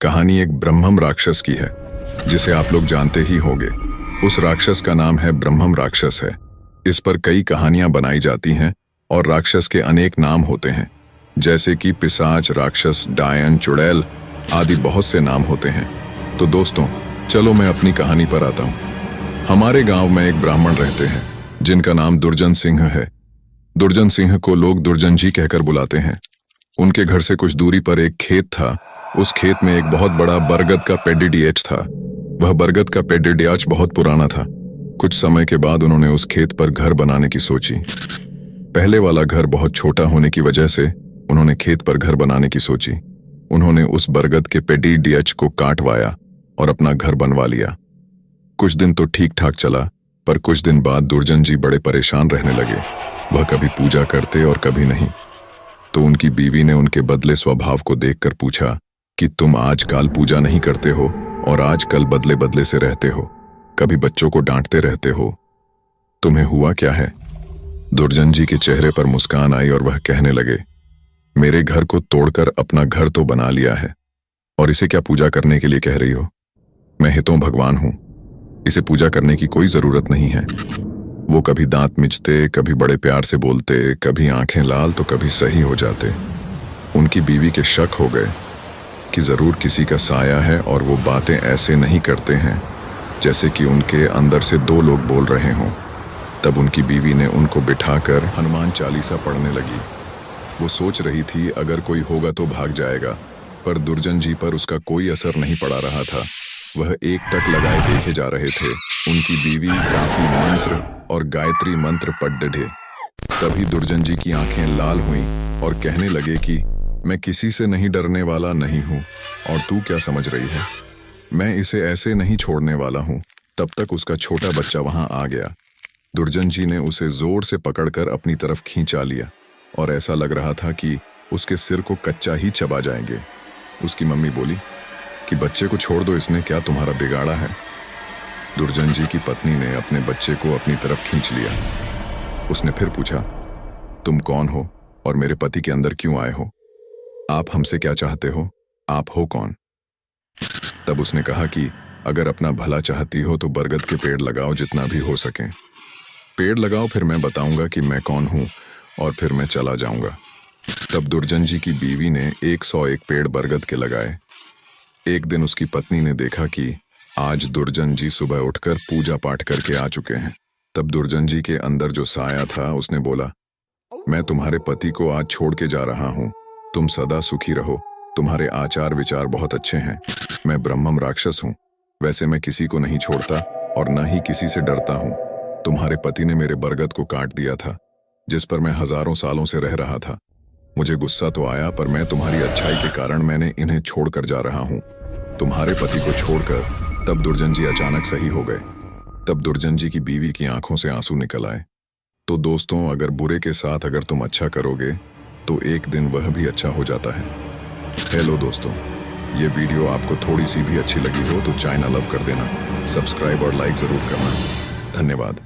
कहानी एक ब्रह्मम राक्षस की है, जिसे आप लोग जानते ही होंगे। उस राक्षस का नाम है ब्रह्मम राक्षस है। इस पर कई कहानियां बनाई जाती हैं और राक्षस के अनेक नाम होते हैं, जैसे कि पिशाच, राक्षस, डायन, चुड़ैल आदि बहुत से नाम होते हैं। तो दोस्तों, चलो मैं अपनी कहानी पर आता हूँ। हमारे गांव में एक ब्राह्मण रहते हैं जिनका नाम दुर्जन सिंह है। दुर्जन सिंह को लोग दुर्जन जी कहकर बुलाते हैं। उनके घर से कुछ दूरी पर एक खेत था। उस खेत में एक बहुत बड़ा बरगद का पेडिडिएच था। वह बरगद का पेडिडिएच बहुत पुराना था। कुछ समय के बाद उन्होंने उस खेत पर घर बनाने की सोची। पहले वाला घर बहुत छोटा होने की वजह से उन्होंने खेत पर घर बनाने की सोची। उन्होंने उस बरगद के पेडिडिएच को काटवाया और अपना घर बनवा लिया। कुछ दिन तो ठीक ठाक चला, पर कुछ दिन बाद दुर्जन जी बड़े परेशान रहने लगे। वह कभी पूजा करते और कभी नहीं। तो उनकी बीवी ने उनके बदले स्वभाव को देखकर पूछा कि तुम आजकल पूजा नहीं करते हो और आजकल बदले बदले से रहते हो, कभी बच्चों को डांटते रहते हो, तुम्हें हुआ क्या है? दुर्जन जी के चेहरे पर मुस्कान आई और वह कहने लगे, मेरे घर को तोड़कर अपना घर तो बना लिया है, और इसे क्या पूजा करने के लिए कह रही हो? मैं हितों भगवान हूं, इसे पूजा करने की कोई जरूरत नहीं है। वो कभी दांत मिचते, कभी बड़े प्यार से बोलते, कभी आंखें लाल तो कभी सही हो जाते। उनकी बीवी के शक हो गए कि जरूर किसी का साया है और वो बातें ऐसे नहीं करते हैं जैसे कि उनके अंदर से दो लोग बोल रहे हों। तब उनकी बीवी ने उनको बिठाकर हनुमान चालीसा पढ़ने लगी। वो सोच रही थी अगर कोई होगा तो भाग जाएगा, पर दुर्जन जी पर उसका कोई असर नहीं पड़ा रहा था। वह एकटक लगाए देखे जा रहे थे। उनकी बीवी काफी मंत्र और गायत्री मंत्र पढ़ डे। तभी दुर्जन जी की आंखें लाल हुईं और कहने लगे कि मैं किसी से नहीं डरने वाला नहीं हूं, और तू क्या समझ रही है? मैं इसे ऐसे नहीं छोड़ने वाला हूं। तब तक उसका छोटा बच्चा वहां आ गया। दुर्जन जी ने उसे जोर से पकड़कर अपनी तरफ खींचा लिया और ऐसा लग रहा था कि उसके सिर को कच्चा ही चबा जाएंगे। उसकी मम्मी बोली कि बच्चे को छोड़ दो, इसने क्या तुम्हारा बिगाड़ा है? दुर्जन जी की पत्नी ने अपने बच्चे को अपनी तरफ खींच लिया। उसने फिर पूछा, तुम कौन हो और मेरे पति के अंदर क्यों आए हो? आप हमसे क्या चाहते हो? आप हो कौन? तब उसने कहा कि अगर अपना भला चाहती हो तो बरगद के पेड़ लगाओ, जितना भी हो सके। पेड़ लगाओ, फिर मैं बताऊंगा कि मैं कौन हूं, और फिर मैं चला जाऊंगा। तब दुर्जन जी की बीवी ने 101 पेड़ बरगद के लगाए। एक दिन उसकी पत्नी ने देखा कि आज दुर्जन जी सुबह उठकर पूजा पाठ करके आ चुके हैं। तब दुर्जन जी के अंदर जो साया था उसने बोला, मैं तुम्हारे पति को आज छोड़ के जा रहा हूं। तुम सदा सुखी रहो, तुम्हारे आचार विचार बहुत अच्छे हैं। मैं ब्रह्मम राक्षस हूं। वैसे मैं किसी को नहीं छोड़ता और न ही किसी से डरता हूं। तुम्हारे पति ने मेरे बरगद को काट दिया था, जिस पर मैं हजारों सालों से रह रहा था। मुझे गुस्सा तो आया, पर मैं तुम्हारी अच्छाई के कारण मैंने इन्हें छोड़कर जा रहा हूं। तुम्हारे पति को छोड़कर तब दुर्जन जी अचानक सही हो गए। तब दुर्जन जी की बीवी की आंखों से आंसू निकल आए। तो दोस्तों, अगर बुरे के साथ अगर तुम अच्छा करोगे तो एक दिन वह भी अच्छा हो जाता है। हेलो दोस्तों, ये वीडियो आपको थोड़ी सी भी अच्छी लगी हो तो चैनल लव कर देना, सब्सक्राइब और लाइक जरूर करना। धन्यवाद।